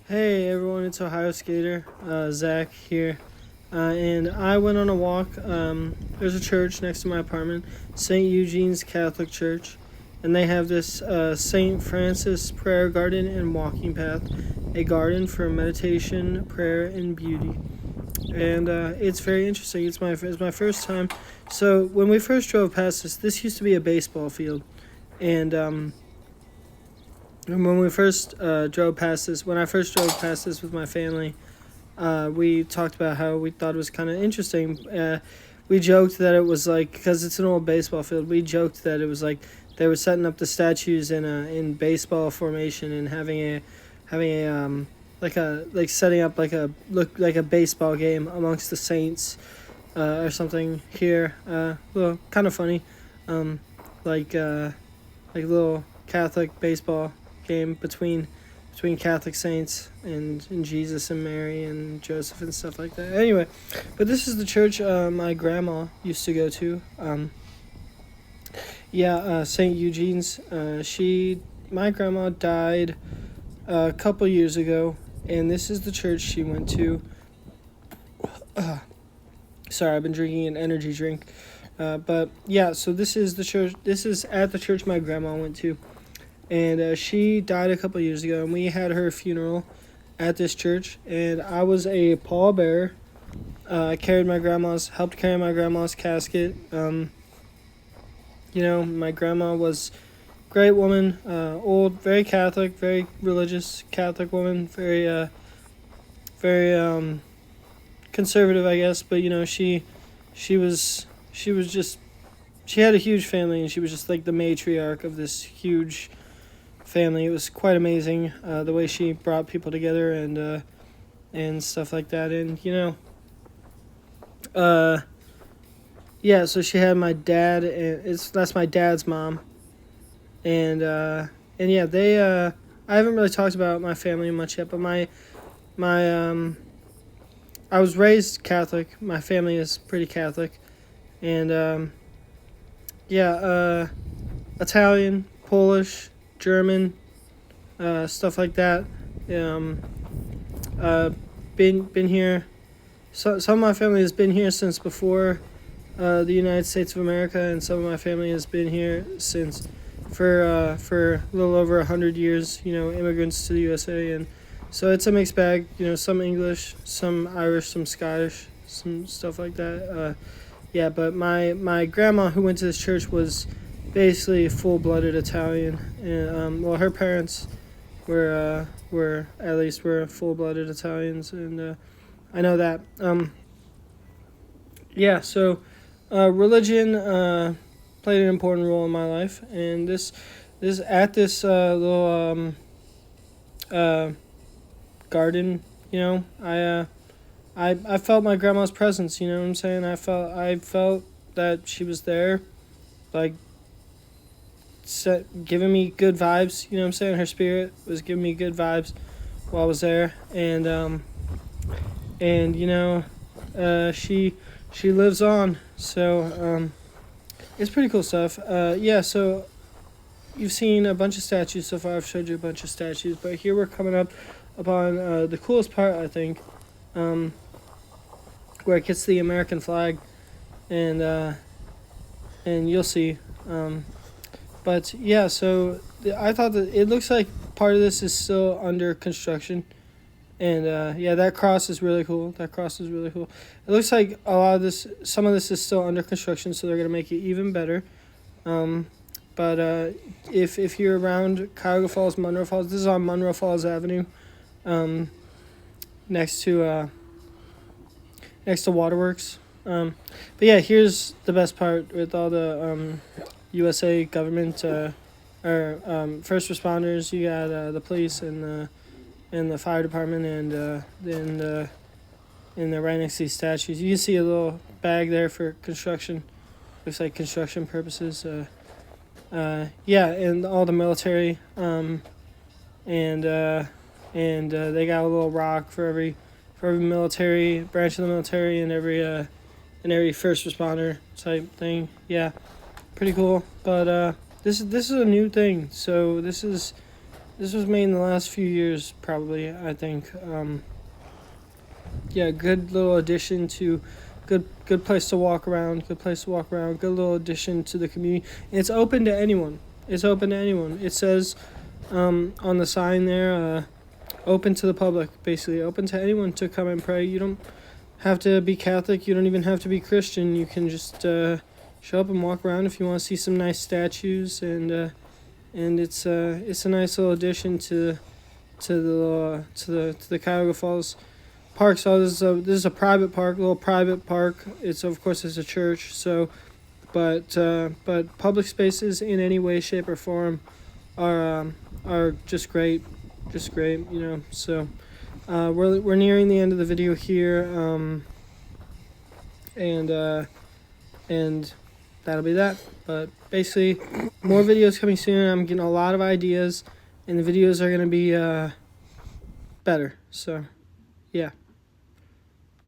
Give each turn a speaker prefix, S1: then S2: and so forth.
S1: Hey everyone, it's Ohio Skater, Zach here. And I went on a walk. There's a church next to my apartment, St. Eugene's Catholic Church, and they have this St. Francis prayer garden and walking path, a garden for meditation, prayer, and beauty. And it's very interesting. It's my first time. So when we first drove past this used to be a baseball field, and when we first drove past this, when I first drove past this with my family, we talked about how we thought it was kind of interesting. We joked that it was like, because it's an old baseball field, we joked that it was like they were setting up the statues in baseball formation and having a like setting up like a baseball game amongst the saints, or something here. Well, kind of funny, like a little Catholic baseball game between Catholic saints and Jesus and Mary and Joseph and stuff like that. Anyway, but this is the church my grandma used to go to. St. Eugene's. My grandma died a couple years ago, and this is the church she went to. Sorry, I've been drinking an energy drink. But yeah, so this is the church. This is at the church my grandma went to. And she died a couple years ago, and we had her funeral at this church. And I was a pallbearer. I helped carry my grandma's casket. My grandma was a great woman, old, very Catholic, very religious Catholic woman, very conservative, I guess. But she had a huge family, and she was just like the matriarch of this huge family. It was quite amazing, the way she brought people together and stuff like that. And so she had my dad, and that's my dad's mom. And yeah, they I haven't really talked about my family much yet, but my I was raised Catholic. My family is pretty Catholic. And Italian, Polish, German, stuff like that. Been here. Some of my family has been here since before the United States of America, and some of my family has been here since for a little over 100 years. Immigrants to the USA, and so it's a mixed bag. Some English, some Irish, some Scottish, some stuff like that. But my grandma who went to this church was basically full-blooded Italian, and her parents were full-blooded Italians, and I know that. So religion played an important role in my life, and this at this little garden. I felt my grandma's presence. You know what I'm saying? I felt that she was there, like, giving me good vibes. You know what I'm saying? Her spirit was giving me good vibes while I was there, and she lives on. So it's pretty cool stuff. So you've seen a bunch of statues so far. I've showed you a bunch of statues, but here we're coming up upon the coolest part, I think, where it gets the American flag, and you'll see. So I thought that it looks like part of this is still under construction, and that cross is really cool. It looks like some of this is still under construction, so they're gonna make it even better. But if you're around Cuyahoga Falls, Monroe Falls, this is on Monroe Falls Avenue, next to Waterworks. But yeah, here's the best part with all the USA government or first responders. You got the police and the fire department, and then they're right next to these statues. You can see a little bag there for construction. Looks like construction purposes. And all the military. And they got a little rock for every military branch of the military, and every first responder type thing. Yeah, pretty cool. But this is a new thing. So this is This was made in the last few years, probably, I think. Yeah, good little addition to, good place to walk around, good little addition to the community. And it's open to anyone. It says on the sign there, open to the public, basically. Open to anyone to come and pray. You don't have to be Catholic. You don't even have to be Christian. You can just show up and walk around if you want to see some nice statues, and it's a nice little addition to the Cuyahoga Falls Park. So this is a private park, little private park. It's a church. So, but public spaces in any way, shape, or form are just great, you know. So we're nearing the end of the video here, and that'll be that. But basically, more videos coming soon. I'm getting a lot of ideas, and the videos are gonna be better. So yeah.